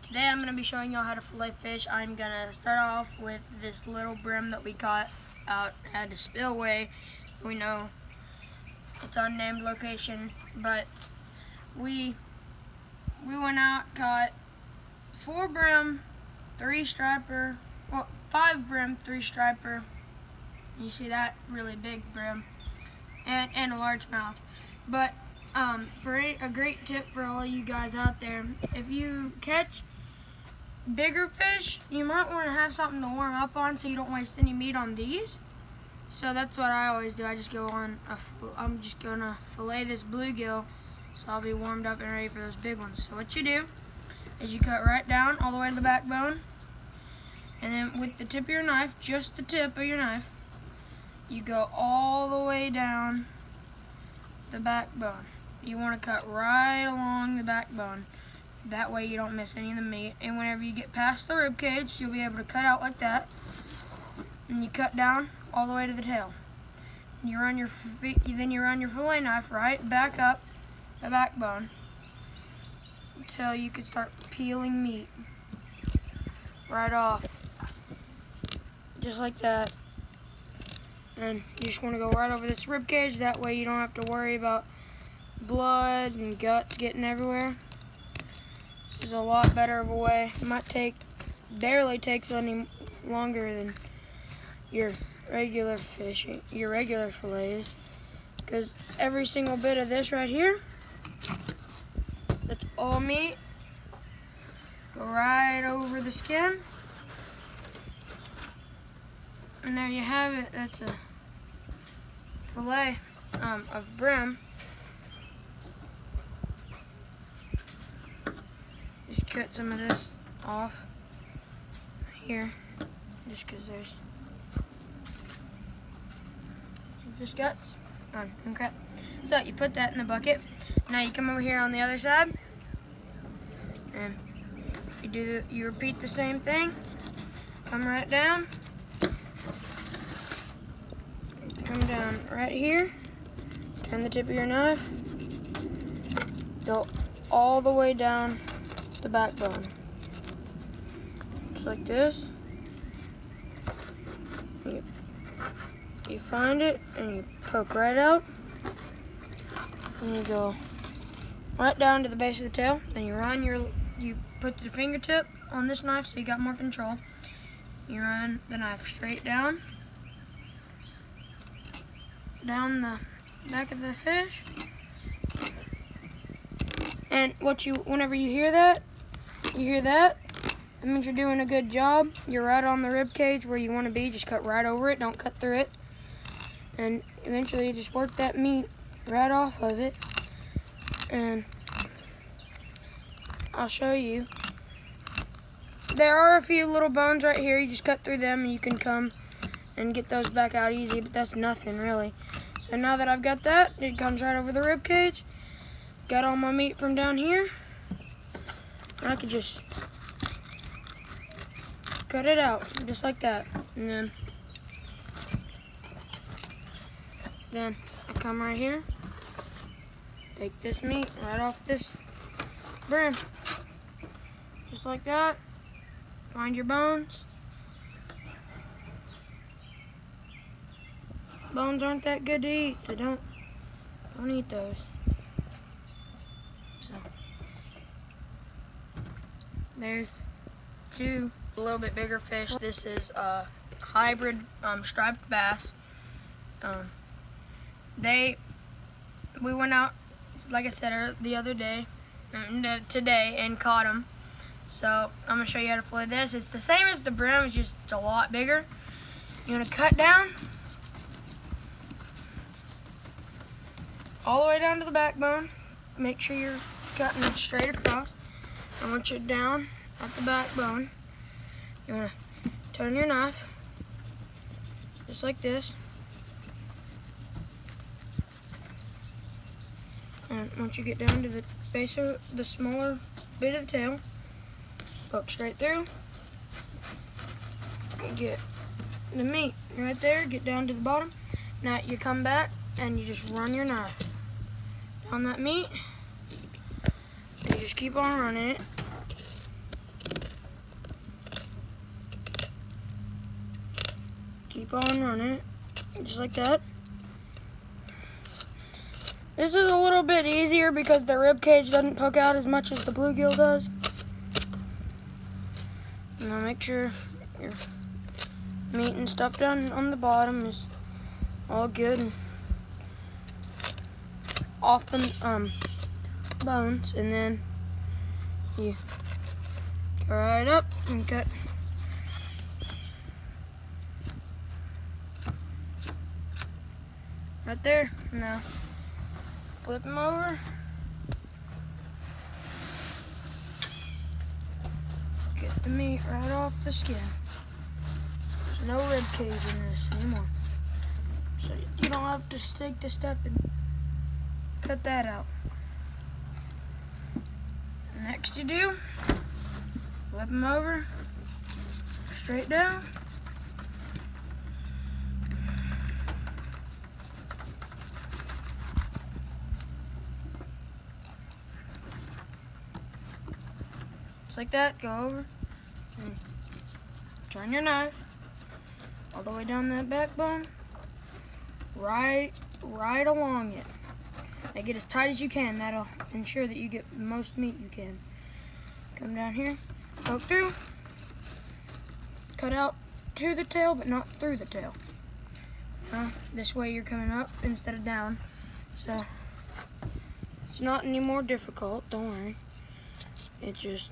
Today I'm going to be showing y'all how to fillet fish. I'm going to start off with this little brim that we caught out at a spillway. We know it's unnamed location, but we went out, caught 4 brim, 3 striper, well 5 brim, 3 striper. You see that really big brim and a largemouth. But for a great tip for all you guys out there, if you catch bigger fish, you might want to have something to warm up on so you don't waste any meat on these. So that's what I always do. I just go on I'm just gonna fillet this bluegill, so I'll be warmed up and ready for those big ones. So what you do is you cut right down all the way to the backbone, and then with the tip of your knife, just the tip of your knife, you go all the way down the backbone. You want to cut right along the backbone. That way you don't miss any of the meat. And whenever you get past the rib cage, you'll be able to cut out like that. And you cut down all the way to the tail. You run your fillet knife right back up the backbone until you can start peeling meat right off, just like that. And you just want to go right over this rib cage. That way you don't have to worry about blood and guts getting everywhere. This is a lot better of a way. It barely takes any longer than your regular fishing, your regular fillets, because every single bit of this right here, that's all meat. Go right over the skin, and there you have it. That's a fillet of brim. Just cut some of this off here, just because there's fish guts and crap. So you put that in the bucket. Now you come over here on the other side, and you repeat the same thing. Come right down. Come down right here. Turn the tip of your knife. Go all the way down the backbone, just like this. You find it and you poke right out, and you go right down to the base of the tail. Then you put the fingertip on this knife so you got more control. You run the knife straight down the back of the fish. And whenever you hear that, that means you're doing a good job. You're right on the rib cage where you want to be. Just cut right over it, don't cut through it. And eventually you just work that meat right off of it. And I'll show you. There are a few little bones right here. You just cut through them and you can come and get those back out easy, but that's nothing really. So now that I've got that, it comes right over the rib cage. Got all my meat from down here. I could just cut it out, just like that. And then I come right here, take this meat right off this brim, just like that. Find your bones. Bones aren't that good to eat, so don't eat those. So there's 2 a little bit bigger fish. This is a hybrid striped bass. We went out, like I said, the other day, today, and caught them. So I'm gonna show you how to fillet this. It's the same as the brim, it's just a lot bigger. You're gonna cut down all the way down to the backbone. Make sure you're cutting it straight across. And once you're down at the backbone, you want to turn your knife just like this. And once you get down to the base of the smaller bit of the tail, poke straight through. You get the meat right there, get down to the bottom. Now you come back and you just run your knife down that meat. You just keep on running it keep on running it, just like that. This is a little bit easier because the rib cage doesn't poke out as much as the bluegill does. Now make sure your meat and stuff down on the bottom is all good and off the bones, and then you go right up and cut. Right there. Now flip them over. Get the meat right off the skin. There's no rib cage in this anymore. So you don't have to take the step and cut that out. Next you do, flip them over, straight down. Just like that, go over and turn your knife all the way down that backbone, right along it. Make it as tight as you can. That'll ensure that you get the most meat you can. Come down here, poke through, cut out to the tail but not through the tail. This way you're coming up instead of down, so it's not any more difficult, don't worry. It just,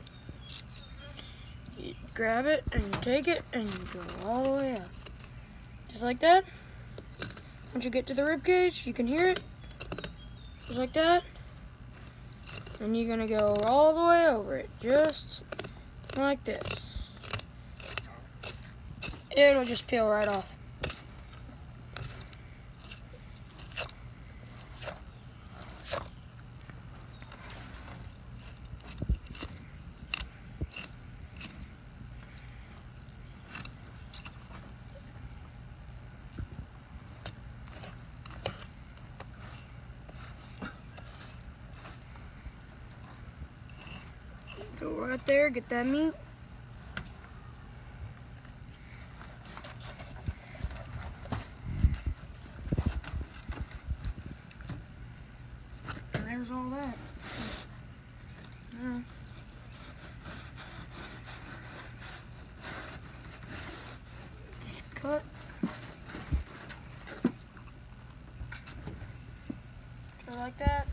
you grab it and you take it and you go all the way up. Just like that. Once you get to the rib cage, you can hear it. Just like that. And you're gonna go all the way over it, just like this. It'll just peel right off. Go right there, get that meat. And there's all that. Now, just cut. Go like that.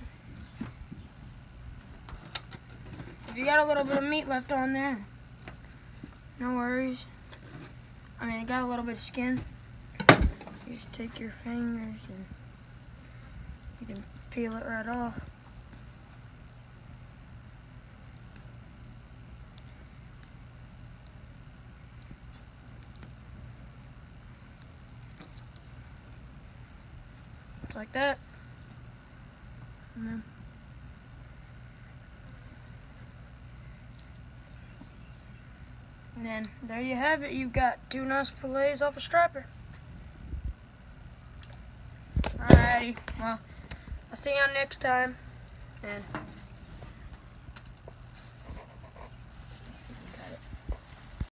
If you got a little bit of meat left on there, no worries. I mean, it got a little bit of skin. You just take your fingers and you can peel it right off. Just like that. And then there you have it. You've got 2 nice fillets off a striper. Alrighty, well, I'll see you next time. And